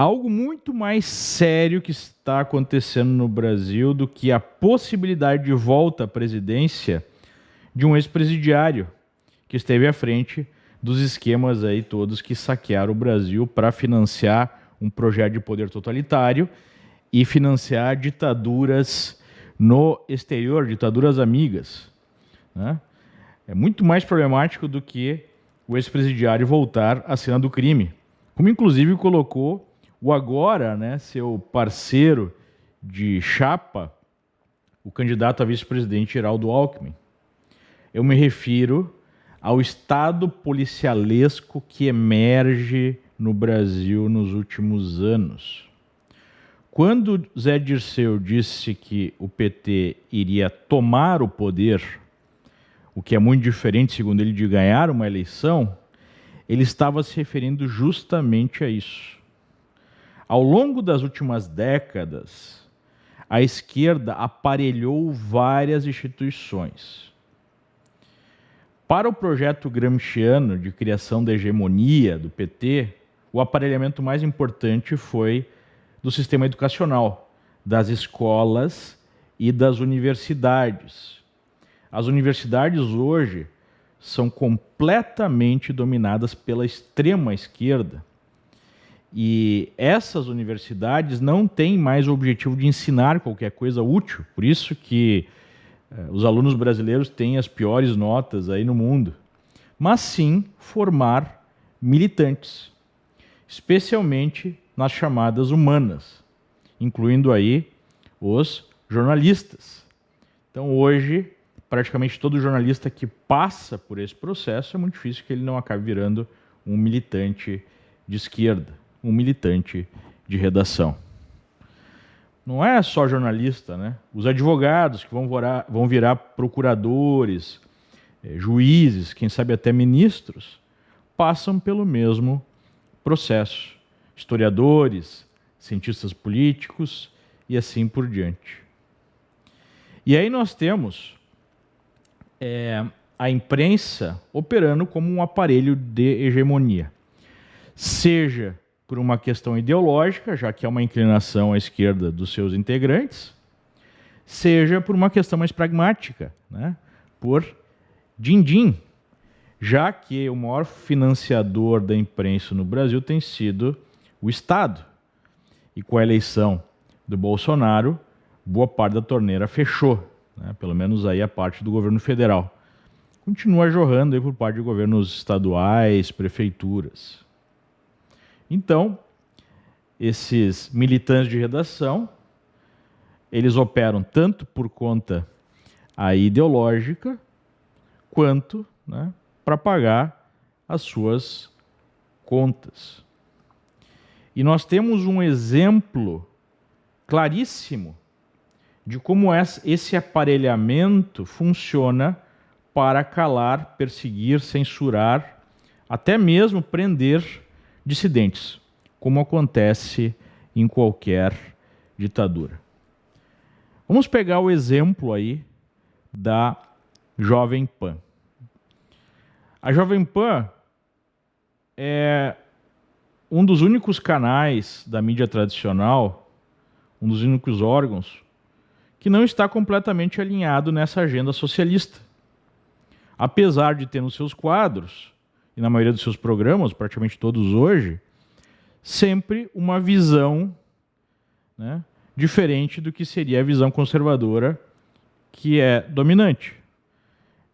algo muito mais sério que está acontecendo no Brasil do que a possibilidade de volta à presidência de um ex-presidiário que esteve à frente dos esquemas aí todos que saquearam o Brasil para financiar um projeto de poder totalitário e financiar ditaduras no exterior, ditaduras amigas, né? É muito mais problemático do que o ex-presidiário voltar à cena do crime, como inclusive colocou o agora, né, seu parceiro de chapa, o candidato a vice-presidente Geraldo Alckmin. Eu me refiro ao estado policialesco que emerge no Brasil nos últimos anos. Quando Zé Dirceu disse que o PT iria tomar o poder, o que é muito diferente, segundo ele, de ganhar uma eleição, ele estava se referindo justamente a isso. Ao longo das últimas décadas, a esquerda aparelhou várias instituições. Para o projeto gramsciano de criação da hegemonia do PT, o aparelhamento mais importante foi do sistema educacional, das escolas e das universidades. As universidades hoje são completamente dominadas pela extrema esquerda. E essas universidades não têm mais o objetivo de ensinar qualquer coisa útil. Por isso que os alunos brasileiros têm as piores notas aí no mundo. Mas sim formar militantes, especialmente nas chamadas humanas, incluindo aí os jornalistas. Então hoje, praticamente todo jornalista que passa por esse processo, é muito difícil que ele não acabe virando um militante de esquerda, um militante de redação. Não é só jornalista, né? Os advogados que vão virar procuradores, juízes, quem sabe até ministros, passam pelo mesmo processo. Historiadores, cientistas políticos e assim por diante. E aí nós temos a imprensa operando como um aparelho de hegemonia. Seja por uma questão ideológica, já que é uma inclinação à esquerda dos seus integrantes, seja por uma questão mais pragmática, né? Por din-din, já que o maior financiador da imprensa no Brasil tem sido o Estado. E com a eleição do Bolsonaro, boa parte da torneira fechou, né? Pelo menos aí a parte do governo federal. Continua jorrando aí por parte de governos estaduais, prefeituras. Então, esses militantes de redação, eles operam tanto por conta aí ideológica, quanto, né, para pagar as suas contas. E nós temos um exemplo claríssimo de como esse aparelhamento funciona para calar, perseguir, censurar, até mesmo prender dissidentes, como acontece em qualquer ditadura. Vamos pegar o exemplo aí da Jovem Pan. A Jovem Pan é um dos únicos canais da mídia tradicional, um dos únicos órgãos, que não está completamente alinhado nessa agenda socialista. Apesar de ter nos seus quadros, e na maioria dos seus programas, praticamente todos hoje, sempre uma visão, né, diferente do que seria a visão conservadora que é dominante.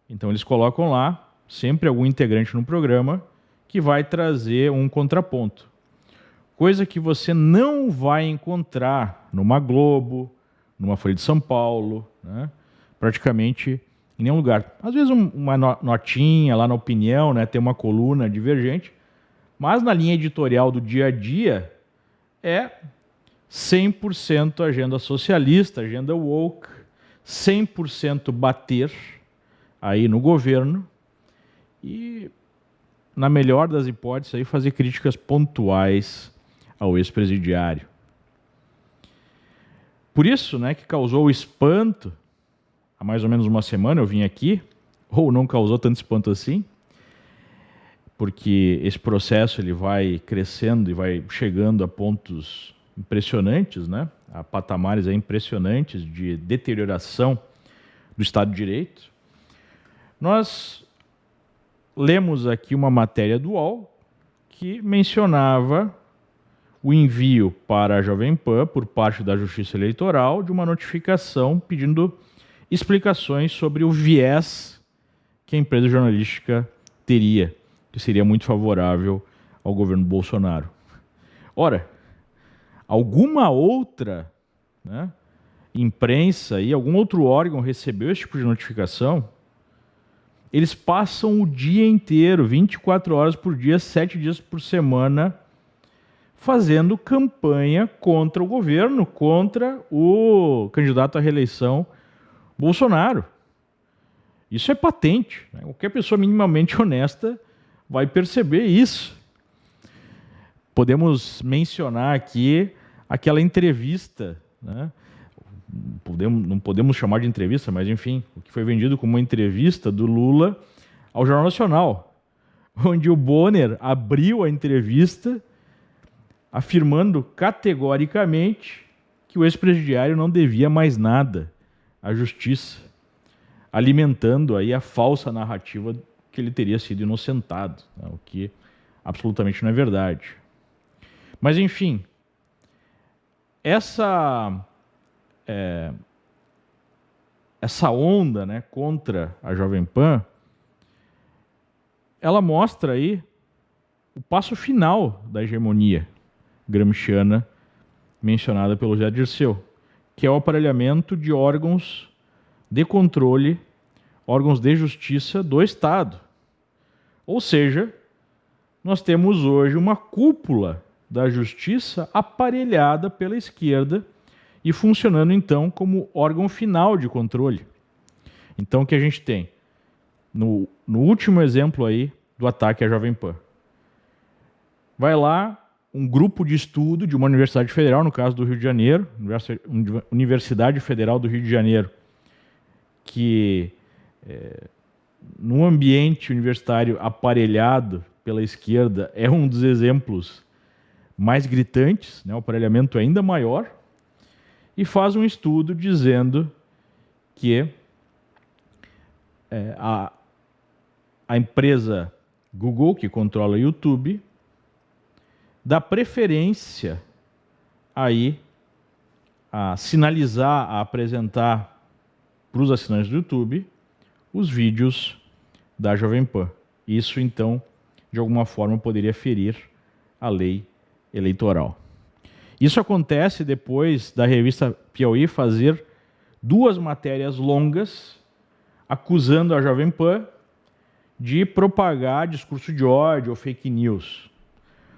Então eles colocam lá sempre algum integrante no programa que vai trazer um contraponto. Coisa que você não vai encontrar numa Globo, numa Folha de São Paulo, né, praticamente em nenhum lugar. Às vezes uma notinha lá na opinião, né, tem uma coluna divergente, mas na linha editorial do dia a dia é 100% agenda socialista, agenda woke, 100% bater aí no governo e, na melhor das hipóteses, aí fazer críticas pontuais ao ex-presidiário. Por isso, né, que causou espanto. Há mais ou menos uma semana eu vim aqui, ou não causou tanto espanto assim, porque esse processo ele vai crescendo e vai chegando a pontos impressionantes, né? A patamares impressionantes de deterioração do Estado de Direito. Nós lemos aqui uma matéria do UOL que mencionava o envio para a Jovem Pan, por parte da Justiça Eleitoral, de uma notificação pedindo explicações sobre o viés que a empresa jornalística teria, que seria muito favorável ao governo Bolsonaro. Ora, alguma outra, né, imprensa e algum outro órgão recebeu esse tipo de notificação? Eles passam o dia inteiro, 24 horas por dia, 7 dias por semana, fazendo campanha contra o governo, contra o candidato à reeleição, Bolsonaro. Isso é patente, né? Qualquer pessoa minimamente honesta vai perceber isso. Podemos mencionar aqui aquela entrevista, né? Não podemos chamar de entrevista, mas enfim, o que foi vendido como uma entrevista do Lula ao Jornal Nacional, onde o Bonner abriu a entrevista afirmando categoricamente que o ex-presidiário não devia mais nada à justiça, alimentando aí a falsa narrativa que ele teria sido inocentado, né? O que absolutamente não é verdade. Mas enfim, essa onda, né, contra a Jovem Pan, ela mostra aí o passo final da hegemonia gramsciana mencionada pelo Zé Dirceu, que é o aparelhamento de órgãos de controle, órgãos de justiça do Estado. Ou seja, nós temos hoje uma cúpula da justiça aparelhada pela esquerda e funcionando então como órgão final de controle. Então o que a gente tem? No último exemplo aí do ataque à Jovem Pan. Vai lá um grupo de estudo de uma universidade federal, no caso do Rio de Janeiro, Universidade Federal do Rio de Janeiro, que num ambiente universitário aparelhado pela esquerda é um dos exemplos mais gritantes, né, um aparelhamento ainda maior, e faz um estudo dizendo que a empresa Google, que controla o YouTube, dá preferência aí a sinalizar, a apresentar para os assinantes do YouTube os vídeos da Jovem Pan. Isso, então, de alguma forma poderia ferir a lei eleitoral. Isso acontece depois da revista Piauí fazer 2 matérias longas acusando a Jovem Pan de propagar discurso de ódio ou fake news.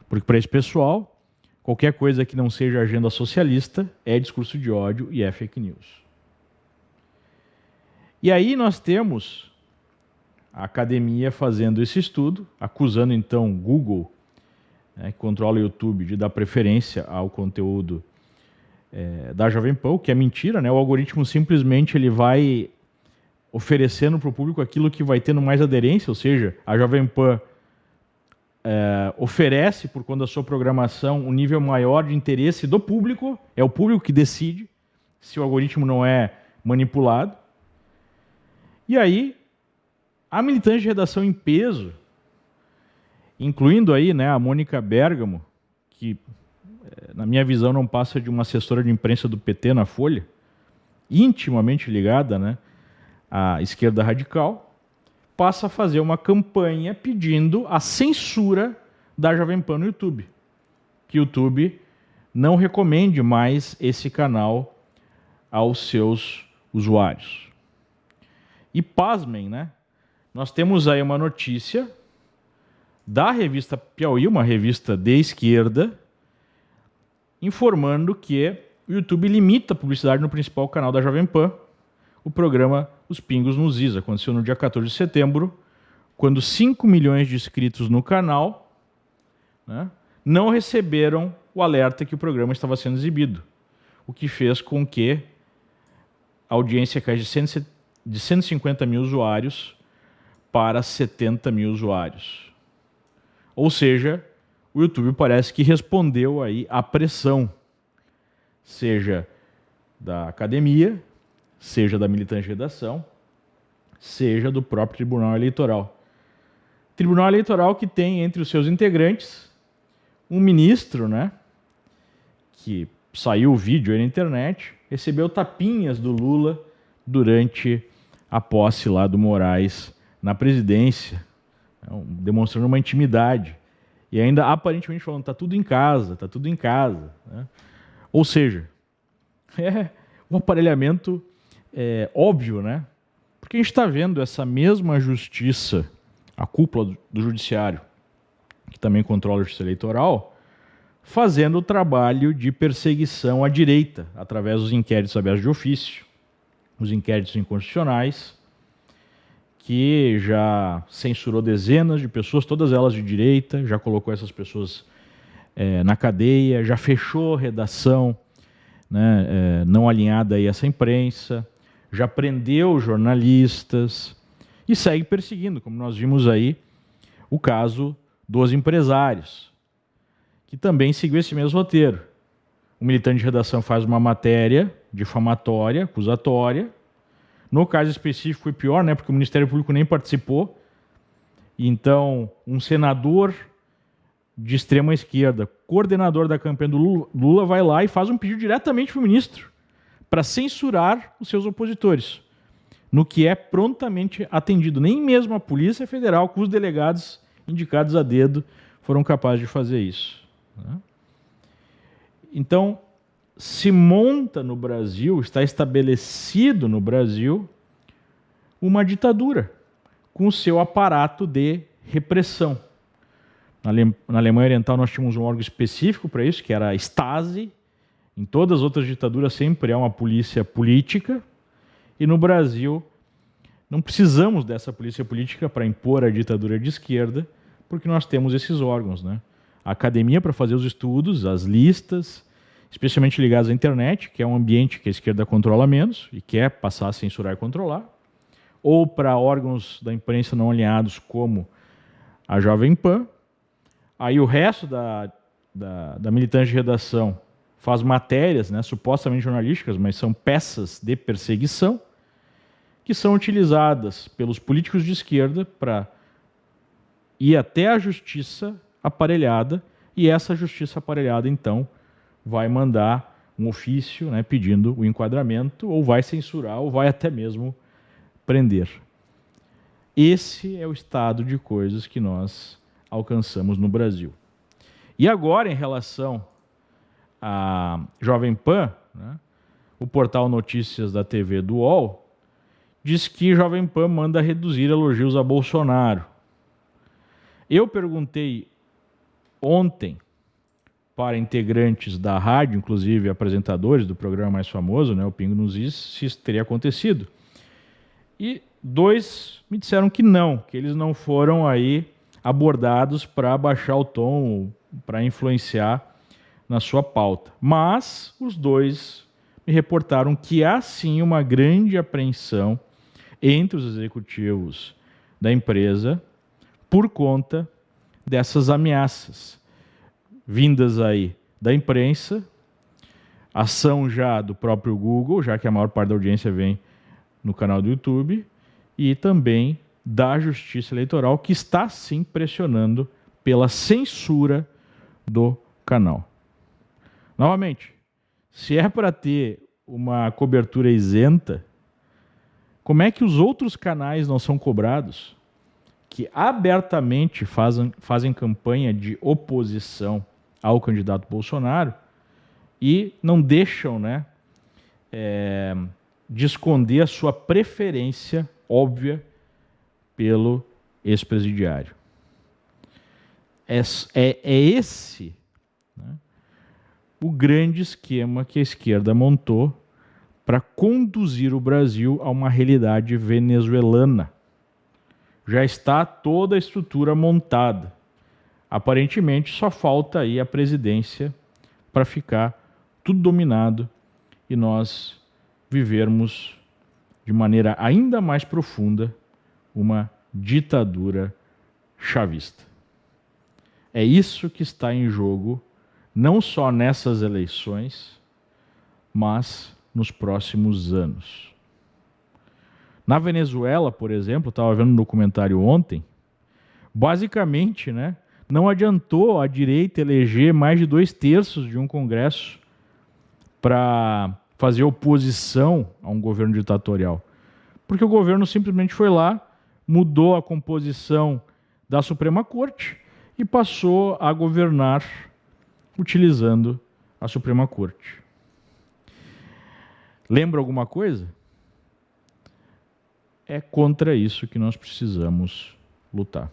Porque para esse pessoal, qualquer coisa que não seja agenda socialista é discurso de ódio e é fake news. E aí nós temos a academia fazendo esse estudo, acusando então Google, né, que controla o YouTube, de dar preferência ao conteúdo da Jovem Pan, o que é mentira, né? O algoritmo simplesmente ele vai oferecendo para o público aquilo que vai tendo mais aderência, ou seja, a Jovem Pan oferece, por conta da sua programação, um nível maior de interesse do público, é o público que decide se o algoritmo não é manipulado. E aí, a militante de redação em peso, incluindo aí, né, a Mônica Bergamo, que, na minha visão, não passa de uma assessora de imprensa do PT na Folha, intimamente ligada, né, à esquerda radical, passa a fazer uma campanha pedindo a censura da Jovem Pan no YouTube. Que o YouTube não recomende mais esse canal aos seus usuários. E pasmem, né? Nós temos aí uma notícia da revista Piauí, uma revista de esquerda, informando que o YouTube limita a publicidade no principal canal da Jovem Pan, o programa Os Pingos nos Is. Aconteceu no dia 14 de setembro, quando 5 milhões de inscritos no canal, né, não receberam o alerta que o programa estava sendo exibido, o que fez com que a audiência caísse de 150 mil usuários para 70 mil usuários. Ou seja, o YouTube parece que respondeu aí à pressão, seja da academia, seja da militante de redação, seja do próprio Tribunal Eleitoral. Tribunal Eleitoral que tem entre os seus integrantes um ministro, né, que saiu o vídeo aí na internet, recebeu tapinhas do Lula durante a posse lá do Moraes na presidência, demonstrando uma intimidade. E ainda aparentemente falando, tá tudo em casa, tá tudo em casa. Né? Ou seja, é um aparelhamento óbvio, né? Porque a gente está vendo essa mesma justiça, a cúpula do judiciário, que também controla a justiça eleitoral, fazendo o trabalho de perseguição à direita, através dos inquéritos abertos de ofício, os inquéritos inconstitucionais, que já censurou dezenas de pessoas, todas elas de direita, já colocou essas pessoas na cadeia, já fechou redação, né, não alinhada a essa imprensa, já prendeu jornalistas e segue perseguindo, como nós vimos aí o caso dos empresários, que também seguiu esse mesmo roteiro. O militante de redação faz uma matéria difamatória, acusatória. No caso específico foi pior, né, porque o Ministério Público nem participou. Então, um senador de extrema esquerda, coordenador da campanha do Lula, vai lá e faz um pedido diretamente para o ministro para censurar os seus opositores, no que é prontamente atendido. Nem mesmo a Polícia Federal, com os delegados indicados a dedo, foram capazes de fazer isso. Então, se monta no Brasil, está estabelecido no Brasil, uma ditadura, com o seu aparato de repressão. Na Alemanha Oriental nós tínhamos um órgão específico para isso, que era a Stasi. Em todas as outras ditaduras sempre há uma polícia política. E no Brasil não precisamos dessa polícia política para impor a ditadura de esquerda, porque nós temos esses órgãos, né? A academia para fazer os estudos, as listas, especialmente ligadas à internet, que é um ambiente que a esquerda controla menos e quer passar a censurar e controlar, ou para órgãos da imprensa não alinhados como a Jovem Pan. Aí o resto da militante de redação faz matérias, né, supostamente jornalísticas, mas são peças de perseguição, que são utilizadas pelos políticos de esquerda para ir até a justiça aparelhada, e essa justiça aparelhada, então, vai mandar um ofício, né, pedindo o enquadramento, ou vai censurar, ou vai até mesmo prender. Esse é o estado de coisas que nós alcançamos no Brasil. E agora, em relação à Jovem Pan, né, o portal Notícias da TV do UOL diz que Jovem Pan manda reduzir elogios a Bolsonaro. Eu perguntei ontem para integrantes da rádio, inclusive apresentadores do programa mais famoso, né, o Pingo nos Is, se isso teria acontecido. E 2 me disseram que não, que eles não foram aí abordados para baixar o tom, para influenciar na sua pauta. Mas os 2 me reportaram que há sim uma grande apreensão entre os executivos da empresa por conta dessas ameaças vindas aí da imprensa, ação já do próprio Google, já que a maior parte da audiência vem no canal do YouTube, e também da Justiça Eleitoral, que está sim pressionando pela censura do canal. Novamente, se é para ter uma cobertura isenta, como é que os outros canais não são cobrados, que abertamente fazem campanha de oposição ao candidato Bolsonaro e não deixam, né, de esconder a sua preferência óbvia pelo ex-presidiário? É esse, né, o grande esquema que a esquerda montou para conduzir o Brasil a uma realidade venezuelana. Já está toda a estrutura montada. Aparentemente só falta aí a presidência para ficar tudo dominado e nós vivermos de maneira ainda mais profunda uma ditadura chavista. É isso que está em jogo, não só nessas eleições, mas nos próximos anos. Na Venezuela, por exemplo, estava vendo um documentário ontem, basicamente, né, não adiantou a direita eleger mais de 2/3 de um Congresso para fazer oposição a um governo ditatorial. Porque o governo simplesmente foi lá, mudou a composição da Suprema Corte e passou a governar utilizando a Suprema Corte. Lembra alguma coisa? É contra isso que nós precisamos lutar.